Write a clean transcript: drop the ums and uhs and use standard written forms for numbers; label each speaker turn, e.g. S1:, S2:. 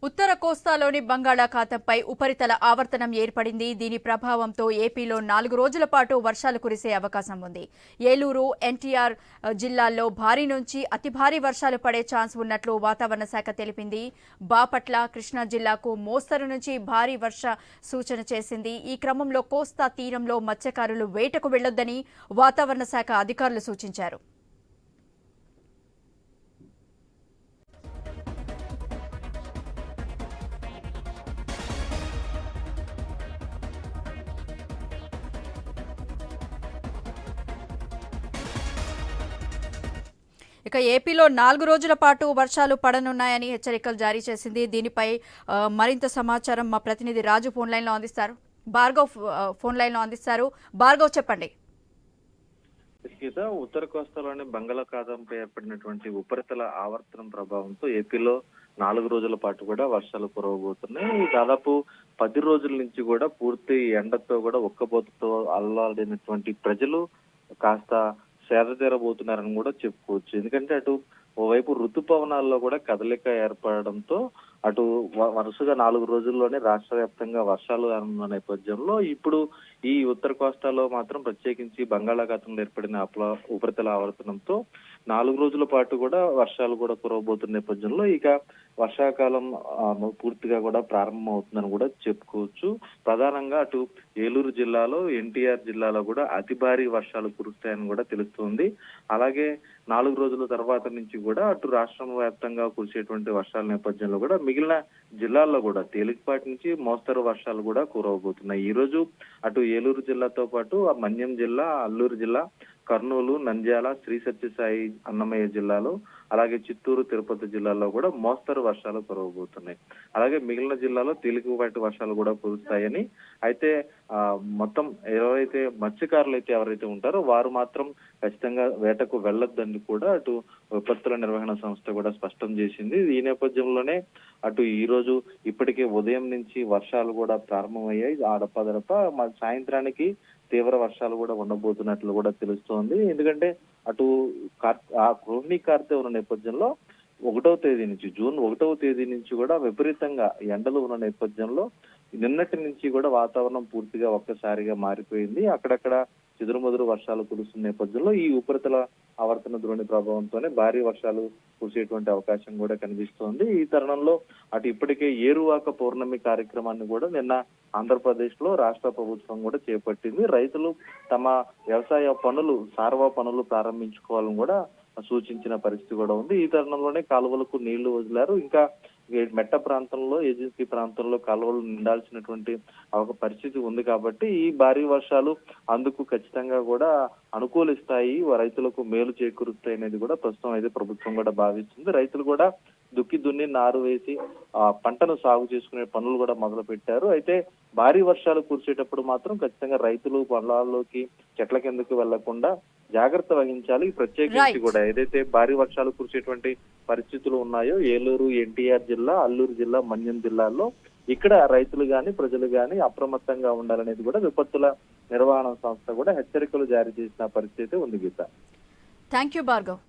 S1: ఉత్తర కోస్తాలోని బంగాళాఖాతంపై ఉపరితల ఆవర్తనం ఏర్పడింది. దీని ప్రభావంతో ఏపీలో 4 రోజుల పాటు వర్షాలు కురిసే అవకాశం ఉంది. ఏలూరు, ఎన్టీఆర్ జిల్లాల్లో భారీ నుంచి అతి భారీ వర్షాలు పడే ఛాన్స్ ఉన్నట్లు వాతావరణ శాఖ తెలిపింది. బాపట్ల, కృష్ణా జిల్లాకు మోస్తరు నుంచి భారీ వర్ష సూచన చేసింది. ఈ క్రమంలో కోస్తా తీరంలో మత్స్యకారులు వేటకు వెళ్లొద్దని వాతావరణ శాఖ అధికారులు సూచించారు. ఇక ఏపీలో 4 రోజుల పాటు వర్షాలు పడనున్నాయని హెచ్చరికలు జారీ చేసింది. దీనిపై మరింత సమాచారం మా ప్రతినిధి రాజు ఫోన్ లైన్లో అందిస్తారు. భార్గవ్ ఫోన్ లైన్లో అందిస్తారు. భార్గవ్, చెప్పండి.
S2: ఉత్తర కోస్తాలోని బంగాళాఖాతంపై ఏర్పడినటువంటి ఉపరితల ఆవర్తనం ప్రభావంతో ఏపీలో 4 రోజుల పాటు కూడా వర్షాలు కురవబోతున్నాయి. దాదాపు 10 రోజుల నుంచి కూడా పూర్తి ఎండతో కూడా ఉక్కబోతతో అల్లాడినటువంటి ప్రజలు కాస్త సేదతీరబోతున్నారని కూడా చెప్పుకోవచ్చు. ఎందుకంటే అటు ఓవైపు ఋతుపవనాల్లో కూడా కదలిక ఏర్పడడంతో అటు వరుసగా 4 రోజుల్లోనే రాష్ట్ర వ్యాప్తంగా వర్షాలు ఉన్న నేపథ్యంలో ఇప్పుడు ఈ ఉత్తర కోస్తాలో మాత్రం ప్రత్యేకించి బంగాళాఖాతంలో ఏర్పడిన ఉపరితల ఆవర్తనంతో 4 రోజుల పాటు కూడా వర్షాలు కూడా కురవబోతున్న నేపథ్యంలో ఇక వర్షాకాలం పూర్తిగా కూడా ప్రారంభం అవుతుందని కూడా చెప్పుకోవచ్చు. ప్రధానంగా అటు ఏలూరు జిల్లాలో, ఎన్టీఆర్ జిల్లాలో కూడా అతి భారీ వర్షాలు కురుస్తాయని కూడా తెలుస్తుంది. అలాగే 4 రోజుల తర్వాత నుంచి కూడా అటు రాష్ట్రం వ్యాప్తంగా కురిసేటువంటి వర్షాల నేపథ్యంలో కూడా మిగిలిన జిల్లాల్లో కూడా తేలికపాటి నుంచి మోస్తరు వర్షాలు కూడా కురవబోతున్నాయి. ఈ రోజు అటు ఏలూరు జిల్లాతో పాటు మన్యం జిల్లా, అల్లూరు జిల్లా, కర్నూలు, నంద్యాల, శ్రీ సత్యసాయి అన్నమయ్య జిల్లాలో, అలాగే చిత్తూరు, తిరుపతి జిల్లాల్లో కూడా మోస్తరు వర్షాలు కురవబోతున్నాయి. అలాగే మిగిలిన జిల్లాలో తేలికపాటి వర్షాలు కూడా కురుస్తాయని అయితే మొత్తం ఎవరైతే మత్స్యకారులు అయితే ఎవరైతే ఉంటారో వారు మాత్రం ఖచ్చితంగా వేటకు వెళ్లొద్దని కూడా అటు విపత్తుల నిర్వహణ సంస్థ కూడా స్పష్టం చేసింది. ఈ నేపథ్యంలోనే అటు ఈ రోజు ఇప్పటికే ఉదయం నుంచి వర్షాలు కూడా ప్రారంభమయ్యాయి. ఆడపదడప సాయంత్రానికి తీవ్ర వర్షాలు కూడా ఉండబోతున్నట్లు కూడా తెలుస్తోంది. ఎందుకంటే అటు రోహిణి కార్తె ఉన్న నేపథ్యంలో 1వ తేదీ నుంచి, జూన్ 1వ తేదీ నుంచి కూడా విపరీతంగా ఎండలు ఉన్న నేపథ్యంలో నిన్నటి నుంచి కూడా వాతావరణం పూర్తిగా ఒక్కసారిగా మారిపోయింది. అక్కడక్కడ చెదురుమదురు వర్షాలు కురుస్తున్న నేపథ్యంలో ఈ ఉపరితల ఆవర్తన ద్రోణి ప్రభావంతోనే భారీ వర్షాలు కురిసేటువంటి అవకాశం కూడా కనిపిస్తోంది. ఈ తరుణంలో అటు ఇప్పటికే ఏరువాక పౌర్ణమి కార్యక్రమాన్ని కూడా నిన్న ఆంధ్రప్రదేశ్ లో రాష్ట్ర ప్రభుత్వం కూడా చేపట్టింది. రైతులు తమ వ్యవసాయ పనులు, సార్వా పనులు ప్రారంభించుకోవాలని కూడా సూచించిన పరిస్థితి కూడా ఉంది. ఈ తరుణంలోనే కాలువలకు నీళ్లు వదిలారు. ఇంకా మెట్ట ప్రాంతంలో, ఏజెన్సీ ప్రాంతంలో కాలువలు నిండాల్సినటువంటి ఒక పరిస్థితి ఉంది కాబట్టి ఈ భారీ వర్షాలు అందుకు ఖచ్చితంగా కూడా అనుకూలిస్తాయి, రైతులకు మేలు చేకూరుస్తాయి అనేది కూడా ప్రస్తుతం అయితే ప్రభుత్వం కూడా భావిస్తుంది. రైతులు కూడా దున్ని నారు వేసి పంటను సాగు చేసుకునే పనులు కూడా మొదలు పెట్టారు. అయితే భారీ వర్షాలు కురిసేటప్పుడు మాత్రం ఖచ్చితంగా రైతులు పొలాల్లోకి, చెట్ల కిందకి వెళ్లకుండా జాగ్రత్త వహించాలి. ప్రత్యేకించి కూడా ఏదైతే భారీ వర్షాలు కురిసేటువంటి పరిస్థితులు ఉన్నాయో ఏలూరు, ఎన్టీఆర్ జిల్లా, అల్లూరు జిల్లా, మన్యం జిల్లాల్లో ఇక్కడ రైతులు గాని, ప్రజలు గాని అప్రమత్తంగా ఉండాలనేది కూడా విపత్తుల నిర్వహణ సంస్థ కూడా హెచ్చరికలు జారీ చేసిన పరిస్థితి ఉంది. గీత,
S1: థ్యాంక్ యూ భార్గవ్.